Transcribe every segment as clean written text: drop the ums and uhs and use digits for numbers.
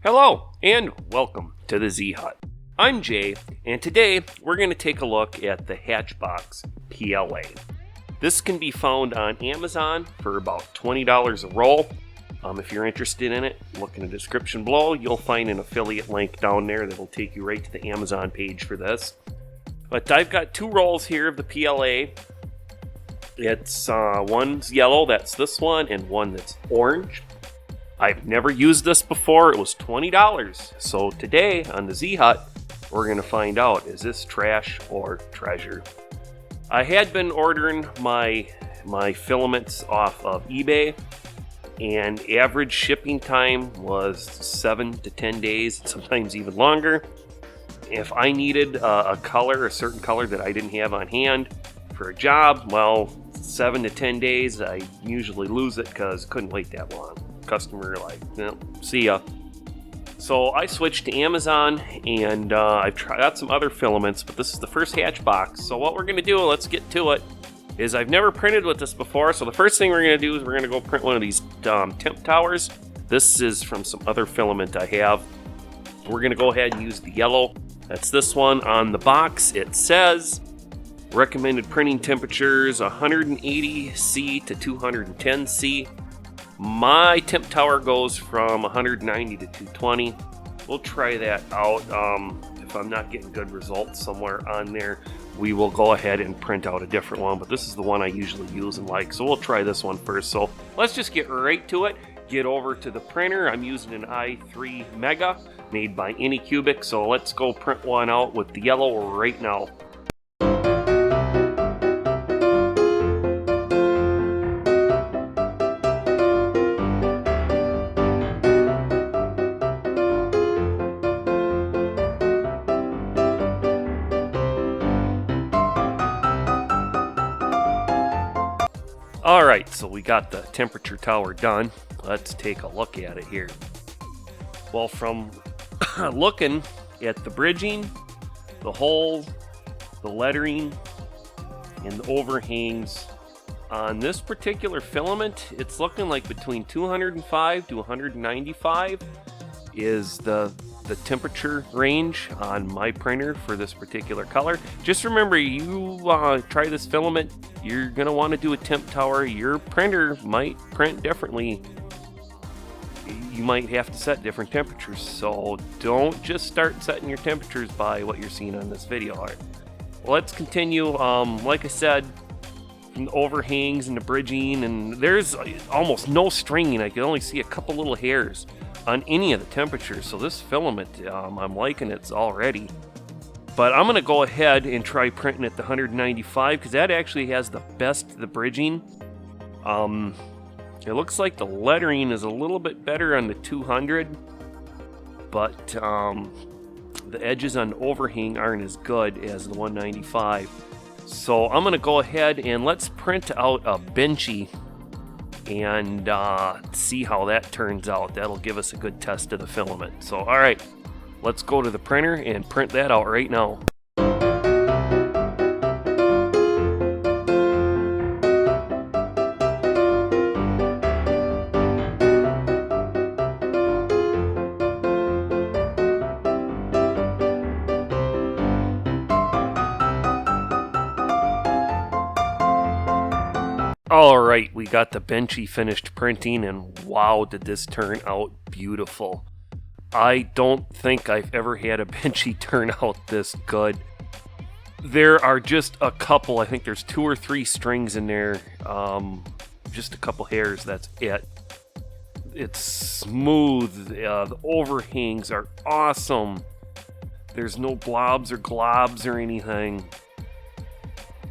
Hello, and welcome to the Z Hut. I'm Jay, and today we're going to take a look at the Hatchbox PLA. This can be found on Amazon for about $20 a roll. If you're interested in it, look in the description below. You'll find an affiliate link down there that will take you right to the Amazon page for this. But I've got two rolls here of the PLA. It's one's yellow, that's this one, and one that's orange. I've never used this before. It was $20. So today on the Z Hut, we're going to find out, is this trash or treasure? I had been ordering my filaments off of eBay, and average shipping time was 7 to 10 days, sometimes even longer. If I needed a certain color that I didn't have on hand for a job, well, 7 to 10 days, I usually lose it because I couldn't wait that long. Customer see ya. So I switched to Amazon, and I've tried out some other filaments, but this is the first Hatchbox. So what we're going to do, let's get to it, is I've never printed with this before. So the first thing we're going to do is we're going to go print one of these temp towers. This is from some other filament I have. We're going to go ahead and use the yellow. That's this one. On the box it says recommended printing temperatures 180 C to 210 C. My temp tower goes from 190 to 220. We'll try that out. If I'm not getting good results somewhere on there, we will go ahead and print out a different one. But this is the one I usually use and like, so we'll try this one first. So let's just get right to it. Get over to the printer. I'm using an i3 Mega made by Anycubic. So let's go print one out with the yellow right now. Alright, so we got the temperature tower done. Let's take a look at it here. Well, from looking at the bridging, the hole, the lettering, and the overhangs, on this particular filament, it's looking like between 205 to 195 is the temperature range on my printer for this particular color. Just remember, you try this filament, you're going to want to do a temp tower. Your printer might print differently. You might have to set different temperatures, so don't just start setting your temperatures by what you're seeing on this video. All right, well, let's continue. Like I said, from the overhangs and the bridging, and there's almost no stringing. I can only see a couple little hairs on any of the temperatures, so this filament, I'm liking it already. But I'm going to go ahead and try printing at the 195 because that actually has the bridging. It looks like the lettering is a little bit better on the 200, but the edges on the overhang aren't as good as the 195. So I'm going to go ahead and let's print out a benchy and see how that turns out. That'll give us a good test of the filament. So alright, let's go to the printer and print that out right now. Alright, we got the benchy finished printing, and wow, did this turn out beautiful. I don't think I've ever had a benchy turn out this good. There are just a couple, I think there's 2 or 3 strings in there, just a couple hairs, that's it. It's smooth, the overhangs are awesome. There's no blobs or globs or anything.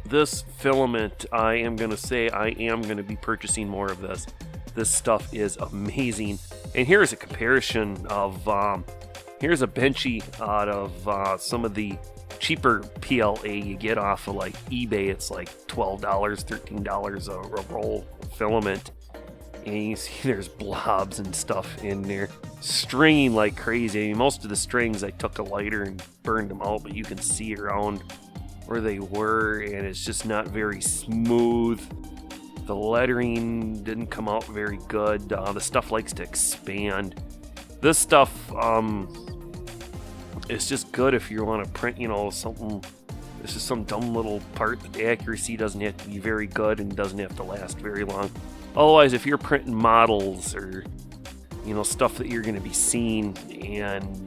This filament, I am going to say I am going to be purchasing more of this. This stuff is amazing. And here's a comparison of, here's a benchy out of some of the cheaper PLA you get off of like eBay. It's like $12, $13 a roll of filament. And you see there's blobs and stuff in there. Stringing like crazy. I mean, most of the strings I took a lighter and burned them out, but you can see around where they were, and it's just not very smooth. The lettering didn't come out very good. The stuff likes to expand. This stuff is just good if you want to print, you know, something. This is some dumb little part that the accuracy doesn't have to be very good and doesn't have to last very long. Otherwise, if you're printing models or, you know, stuff that you're going to be seeing, and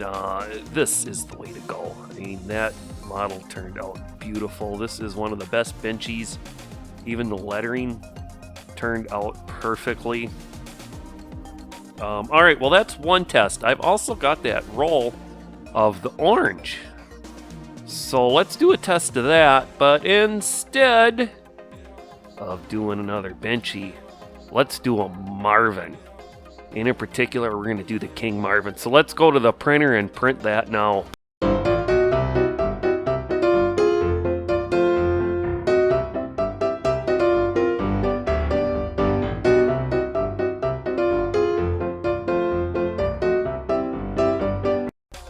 this is the way to go. I mean, that model turned out beautiful. This is one of the best benchies. Even the lettering turned out perfectly. All right, well, that's one test. I've also got that roll of the orange. So let's do a test of that, but instead of doing another benchy, let's do a Marvin. And in particular, we're going to do the King Marvin. So let's go to the printer and print that now.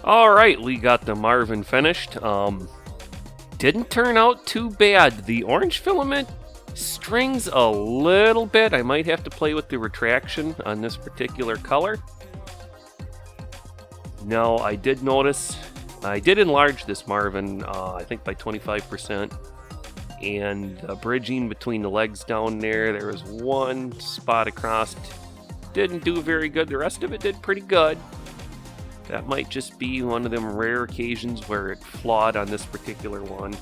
Alright, we got the Marvin finished. Didn't turn out too bad. The orange filament strings a little bit. I might have to play with the retraction on this particular color. Now, I did notice, I did enlarge this Marvin, I think by 25%. And bridging between the legs down there was one spot across. Didn't do very good. The rest of it did pretty good. That might just be one of them rare occasions where it flawed on this particular one.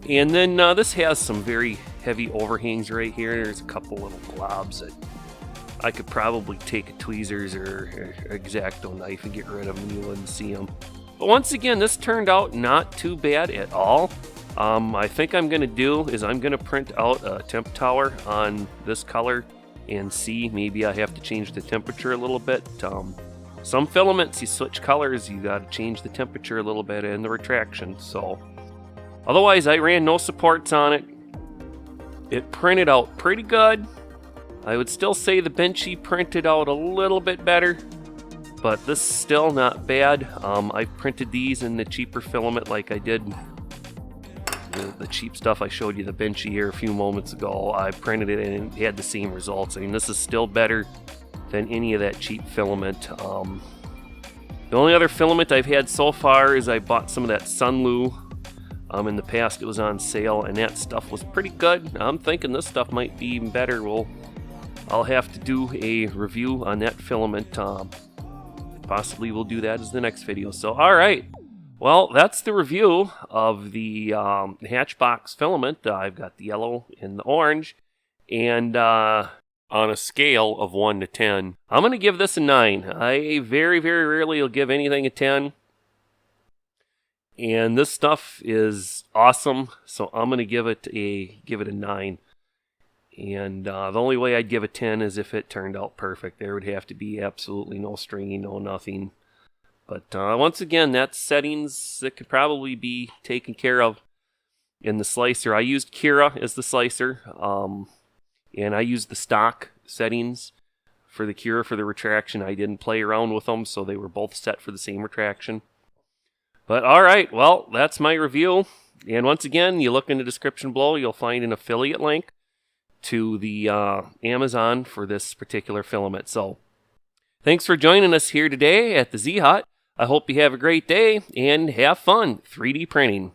And then this has some very heavy overhangs right here. There's a couple little globs that I could probably take a tweezers or X-Acto knife and get rid of them and you wouldn't see them. But once again, this turned out not too bad at all. I think I'm going to do is I'm going to print out a temp tower on this color and see. Maybe I have to change the temperature a little bit. Some filaments, you switch colors, you got to change the temperature a little bit and the retraction. So, otherwise, I ran no supports on it. It printed out pretty good. I would still say the benchy printed out a little bit better, but this is still not bad. I printed these in the cheaper filament like I did the cheap stuff I showed you, the benchy here a few moments ago. I printed it and it had the same results. I mean, this is still better than any of that cheap filament. The only other filament I've had so far is I bought some of that Sunlu. In the past it was on sale and that stuff was pretty good. I'm thinking this stuff might be even better. I'll have to do a review on that filament. Possibly we'll do that as the next video. So alright, well, that's the review of the Hatchbox filament. I've got the yellow and the orange, and on a scale of 1 to 10, I'm going to give this a 9. I very, very rarely will give anything a 10. And this stuff is awesome, so I'm going to give it a 9. And the only way I'd give a 10 is if it turned out perfect. There would have to be absolutely no stringing, no nothing. But once again, that's settings that could probably be taken care of in the slicer. I used Cura as the slicer. And I used the stock settings for the Cura for the retraction. I didn't play around with them, so they were both set for the same retraction. But alright, well, that's my review. And once again, you look in the description below, you'll find an affiliate link to the Amazon for this particular filament. So, thanks for joining us here today at the Z Hut. I hope you have a great day and have fun 3D printing.